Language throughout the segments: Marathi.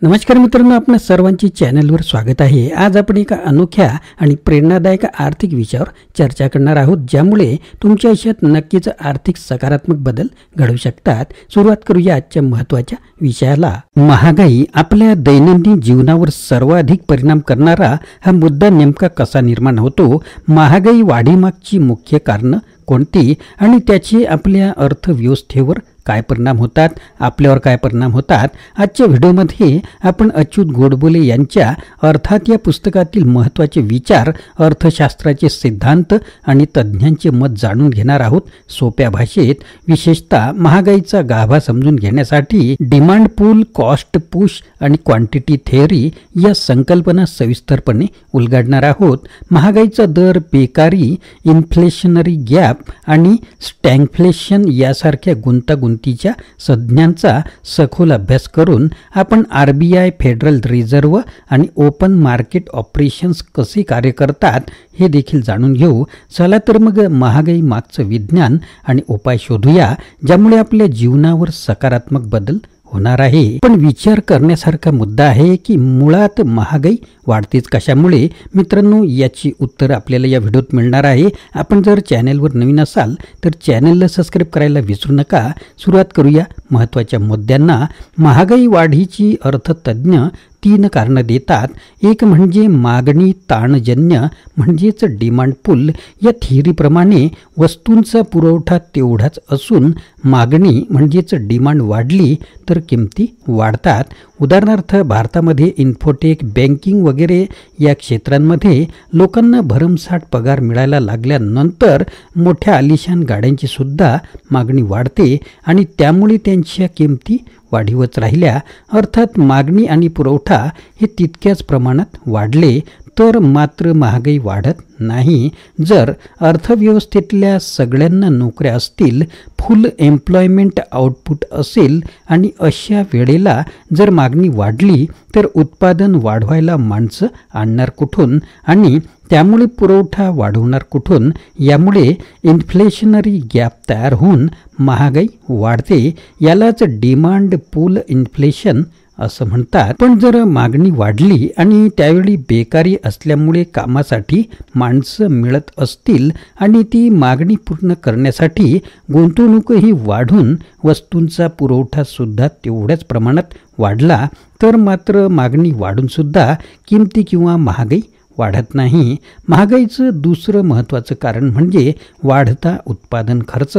नमस्कार मित्रांनो, आपल्या सर्वांची चॅनलवर स्वागत आहे. आज आपण एका अनोख्या आणि प्रेरणादायक आर्थिक विषयावर चर्चा करणार आहोत, ज्यामुळे तुमच्या आयुष्यात नक्कीच आर्थिक सकारात्मक बदल घडू शकतात. सुरुवात करूया आजच्या महत्त्वाच्या विषयाला. महागाई आपल्या दैनंदिन जीवनावर सर्वाधिक परिणाम करणारा हा मुद्दा नेमका कसा निर्माण होतो, महागाई वाढीमागची मुख्य कारणं कोणती आणि त्याचे आपल्या अर्थव्यवस्थेवर काय परिणाम होतात, आपल्यावर काय परिणाम होतात, आजच्या व्हिडिओमध्ये आपण अच्युत गोडबोले यांच्या अर्थात या पुस्तकातील महत्त्वाचे विचार, अर्थशास्त्राचे सिद्धांत आणि तज्ज्ञांचे मत जाणून घेणार आहोत सोप्या भाषेत. विशेषतः महागाईचा गाभा समजून घेण्यासाठी डिमांड पूल, कॉस्ट पुश आणि क्वांटिटी थेअरी या संकल्पना सविस्तरपणे उलगडणार आहोत. महागाईचा दर, बेकारी, इन्फ्लेशनरी गॅप आणि स्टॅगफ्लेशन यासारख्या गुंतागुंतीच्या संज्ञांचा सखोल अभ्यास करून आपण RBI, फेडरल रिझर्व्ह आणि ओपन मार्केट ऑपरेशन्स कसे कार्य करतात हे देखील जाणून घेऊ. चला तर मग महागाई मागचं विज्ञान आणि उपाय शोधूया, ज्यामुळे आपल्या जीवनावर सकारात्मक बदल होणार आहे. पण विचार करण्यासारखा मुद्दा आहे की मुळात महागाई वाढतेच कशामुळे. मित्रांनो, याची उत्तर आपल्याला या व्हिडिओत मिळणार आहे. आपण जर चॅनलवर नवीन असाल तर चॅनलला सबस्क्राईब करायला विसरू नका. सुरुवात करूया महत्त्वाच्या मुद्द्यांना. महागाई वाढीची अर्थतज्ञ 3 कारणं देतात. एक म्हणजे मागणी ताणजन्य, म्हणजेच डिमांड पुल. या थिअरीप्रमाणे वस्तूंचा पुरवठा तेवढाच असून मागणी म्हणजेच डिमांड वाढली तर किमती वाढतात. उदाहरणार्थ, भारतामध्ये इन्फोटेक, बँकिंग वगैरे या क्षेत्रांमध्ये लोकांना भरमसाठ पगार मिळायला लागल्यानंतर मोठ्या आलिशान गाड्यांची सुद्धा मागणी वाढते आणि त्यामुळे त्यांच्या किमती वाढीवच राहिल्या. अर्थात मागणी आणि पुरवठा हे तितक्याच प्रमाणात वाढले तर मात्र महागाई वाढत नाही. जर अर्थव्यवस्थेतल्या सगळ्यांना नोकऱ्या असतील, फुल एम्प्लॉयमेंट आउटपुट असेल आणि अशा वेळेला जर मागणी वाढली तर उत्पादन वाढवायला माणसं आणणार कुठून आणि त्यामुळे पुरवठा वाढवणार कुठून. यामुळे इन्फ्लेशनरी गॅप तयार होऊन महागाई वाढते. यालाच डिमांड पूल इन्फ्लेशन असं म्हणतात. पण जर मागणी वाढली आणि त्यावेळी बेकारी असल्यामुळे कामासाठी माणसं मिळत असतील आणि ती मागणी पूर्ण करण्यासाठी गुंतवणूकही वाढून वस्तूंचा पुरवठा सुद्धा तेवढ्याच प्रमाणात वाढला तर मात्र मागणी वाढून सुद्धा किमती किंवा महागाई वाढत नाही. महागाईचं दुसरं महत्त्वाचं कारण म्हणजे वाढता उत्पादन खर्च.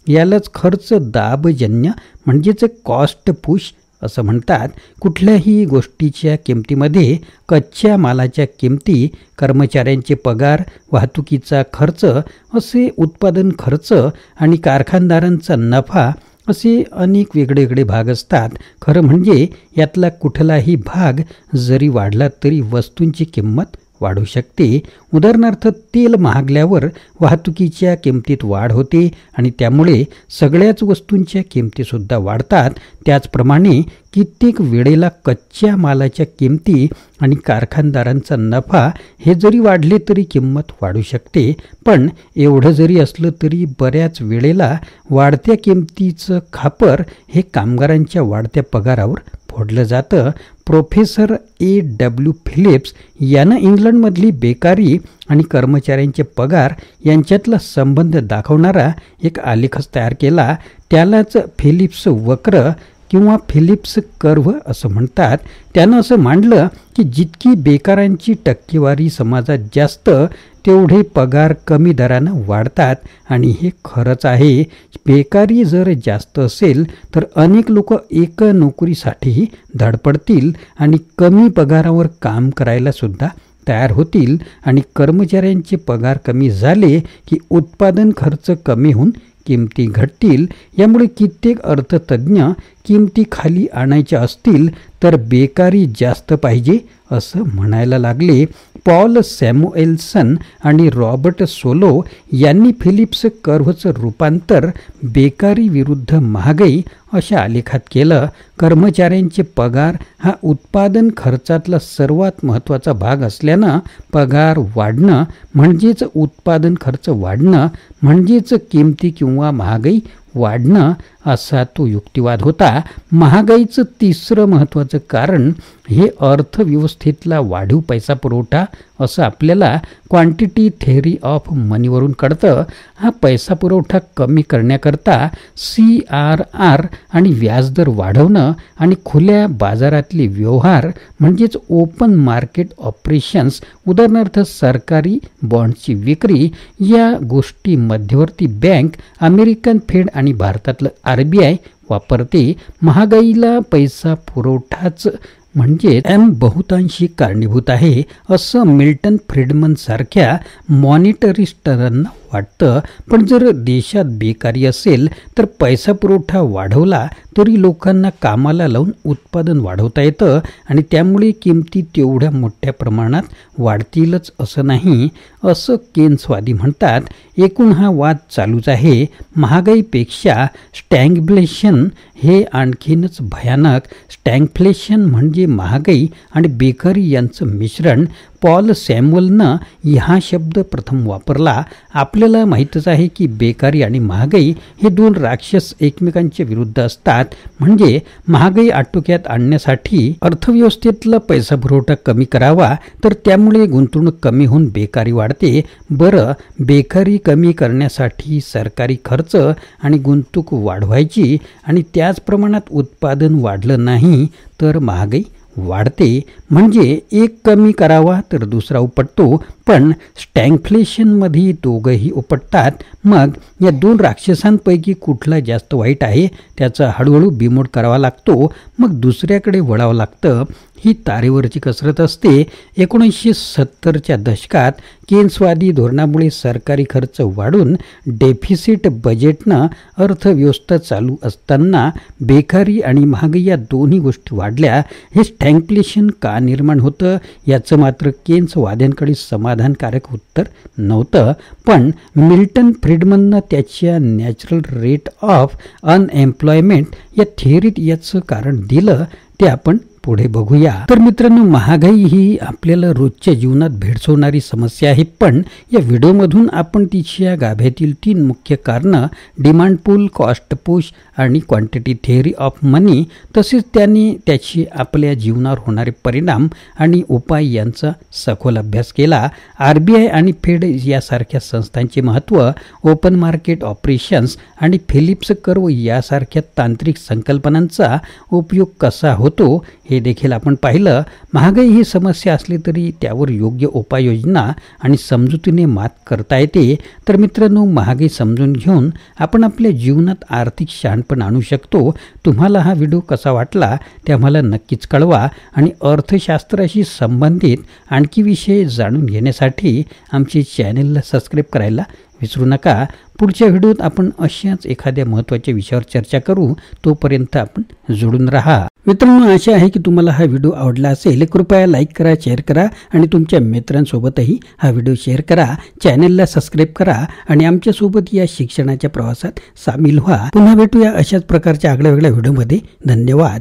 यालाच खर्च दाबजन्य म्हणजेच कॉस्ट पुश असं म्हणतात. कुठल्याही गोष्टीच्या किमतीमध्ये कच्च्या मालाच्या किमती, कर्मचाऱ्यांचे पगार, वाहतुकीचा खर्च असे उत्पादन खर्च आणि कारखानदारांचा नफा असे अनेक वेगवेगळे भाग असतात. खरं म्हणजे यातला कुठलाही भाग जरी वाढला तरी वस्तूंची किंमत वाढू शकते. उदाहरणार्थ, तेल महागल्यावर वाहतुकीच्या किमतीत वाढ होते आणि त्यामुळे सगळ्याच वस्तूंच्या किमतीसुद्धा वाढतात. त्याचप्रमाणे कित्येक वेळेला कच्च्या मालाच्या किमती आणि कारखानदारांचा नफा हे जरी वाढले तरी किंमत वाढू शकते. पण एवढं जरी असलं तरी बऱ्याच वेळेला वाढत्या किमतीचं खापर हे कामगारांच्या वाढत्या पगारावर फोडलं जातं. Professor A.W. फिलिप्स यानं इंग्लंडमधली बेकारी आणि कर्मचाऱ्यांचे पगार यांच्यातला संबंध दाखवणारा एक आलेखच तयार केला. त्यालाच फिलिप्स वक्र किंवा फिलिप्स कर्व असं म्हणतात. त्यानं असं मांडलं की जितकी बेकारांची टक्केवारी समाजात जास्त तेवढे पगार कमी दरानं वाढतात आणि हे खरंच आहे. बेकारी जर जास्त असेल तर अनेक लोक एक नोकरीसाठीही धडपडतील आणि कमी पगारावर काम करायला सुद्धा तयार होतील आणि कर्मचाऱ्यांचे पगार कमी झाले की उत्पादन खर्च कमी होऊन किमती घटतील. यामुळे कित्येक अर्थतज्ञ किमती खाली आणायच्या असतील तर बेकारी जास्त पाहिजे असं म्हणायला लागले. पॉल सॅम्युएल्सन आणि रॉबर्ट सोलो यांनी फिलिप्स कर्व्हचं रूपांतर बेकारी विरुद्ध महागाई अशा आलेखात केलं. कर्मचाऱ्यांचे पगार हा उत्पादन खर्चातला सर्वात महत्त्वाचा भाग असल्यानं पगार वाढणं म्हणजेच उत्पादन खर्च वाढणं म्हणजेच किमती किंवा महागाई वाढणं असा तो युक्तिवाद होता. महागाईचं तिसरं महत्त्वाचं कारण हे अर्थव्यवस्थेतला वाढीव पैसा पुरवठा असं आपल्याला क्वांटिटी थेअरी ऑफ मनीवरून कळतं. हा पैसा पुरवठा कमी करण्याकरता CRR आणि व्याजदर वाढवणं आणि खुल्या बाजारातले व्यवहार म्हणजेच ओपन मार्केट ऑपरेशन्स, उदाहरणार्थ सरकारी बॉन्डची विक्री, या गोष्टी मध्यवर्ती बँक, अमेरिकन फेड आणि भारतातलं RBI वापरते. महागाईला पैसा पुरवठाच म्हणजे बहुतांशी कारणीभूत आहे असं मिल्टन फ्रीडमन सारख्या मॉनिटरिस्टांना वाटतं. पण जर देशात बेकारी असेल तर पैसा पुरवठा वाढवला तरी लोकांना कामाला लावून उत्पादन वाढवता येतं आणि त्यामुळे किमती तेवढ्या मोठ्या प्रमाणात वाढतीलच असं नाही, असं केन्सवादी म्हणतात. एकूण हा वाद चालूच आहे. महागाईपेक्षा स्टॅग्फ्लेशन हे आणखीनच भयानक. स्टॅग्फ्लेशन म्हणजे महागाई आणि बेकारी यांचं मिश्रण. पॉल सॅम्युएलनं हा शब्द प्रथम वापरला. आपल्याला माहीतच आहे की बेकारी आणि महागाई हे दोन राक्षस एकमेकांच्या विरुद्ध असतात. म्हणजे महागाई आटोक्यात आणण्यासाठी अर्थव्यवस्थेतला पैसा पुरवठा कमी करावा, तर त्यामुळे गुंतवणूक कमी होऊन बेकारी वाढते. बरं, बेकारी कमी करण्यासाठी सरकारी खर्च आणि गुंतवणूक वाढवायची आणि त्याच प्रमाणात उत्पादन वाढलं नाही तर महागाई वाढते. म्हणजे एक कमी करावा तर दुसरा उपटतो. पण स्टॅग्फ्लेशनमध्ये दोघंही उपटतात. मग या दोन राक्षसांपैकी कुठला जास्त वाईट आहे त्याचा हळूहळू बिमोड करावा लागतो, मग दुसऱ्याकडे वळावं लागतं. ही तारेवरची कसरत असते. 1970च्या दशकात केन्सवादी धोरणामुळे सरकारी खर्च वाढून डेफिसिट बजेटनं अर्थव्यवस्था चालू असताना बेकारी आणि महागाई या दोन्ही गोष्टी वाढल्या. हे स्टॅग्फ्लेशन का निर्माण होतं याचं मात्र केन्सवाद्यांकडे समाधानकारक उत्तर नव्हतं. पण मिल्टन फ्रीडमननं त्याच्या नॅचरल रेट ऑफ अनएम्प्लॉयमेंट या थिअरीत याचं कारण दिलं. ते आपण पुढे बघूया. तर मित्रांनो, महागाई ही आपल्याला रोजच्या जीवनात भेडसावणारी समस्या आहे. पण या व्हिडिओमधून आपण तिच्या गाभ्यातील 3 मुख्य कारणं, डिमांड पूल, कॉस्ट पुश आणि क्वांटिटी थेअरी ऑफ मनी, तसेच त्याची आपल्या जीवनावर होणारे परिणाम आणि उपाय यांचा सखोल अभ्यास केला. RBI आणि फेड यासारख्या संस्थांचे महत्त्व, ओपन मार्केट ऑपरेशन्स आणि फिलिप्स कर्व यासारख्या तांत्रिक संकल्पनांचा उपयोग कसा होतो हे देखील आपण पाहिलं. महागाई ही समस्या असली तरी त्यावर योग्य उपाययोजना आणि समजुतीने मात करता येते. तर मित्रांनो, महागाई समजून घेऊन आपण आपल्या जीवनात आर्थिक शहाणपण आणू शकतो. तुम्हाला हा व्हिडिओ कसा वाटला ते आम्हाला नक्कीच कळवा आणि अर्थशास्त्राशी संबंधित आणखी विषय जाणून घेण्यासाठी आमचे चॅनलला सबस्क्राईब करायला विसरू नका. पुढच्या व्हिडिओत आपण अशाच एखाद्या महत्त्वाच्या विषयावर चर्चा करू. तोपर्यंत आपण जोडून राहा. मित्रांनो, आशा आहे की तुम्हाला हा व्हिडिओ आवडला असेल. कृपया लाईक करा, शेअर करा आणि तुमच्या मित्रांसोबतही हा व्हिडिओ शेअर करा. चॅनलला सबस्क्राईब करा आणि आमच्यासोबत या शिक्षणाच्या प्रवासात सामील व्हा. पुन्हा भेटूया अशाच प्रकारच्या आगळ्या वेगळ्या व्हिडिओमध्ये. धन्यवाद.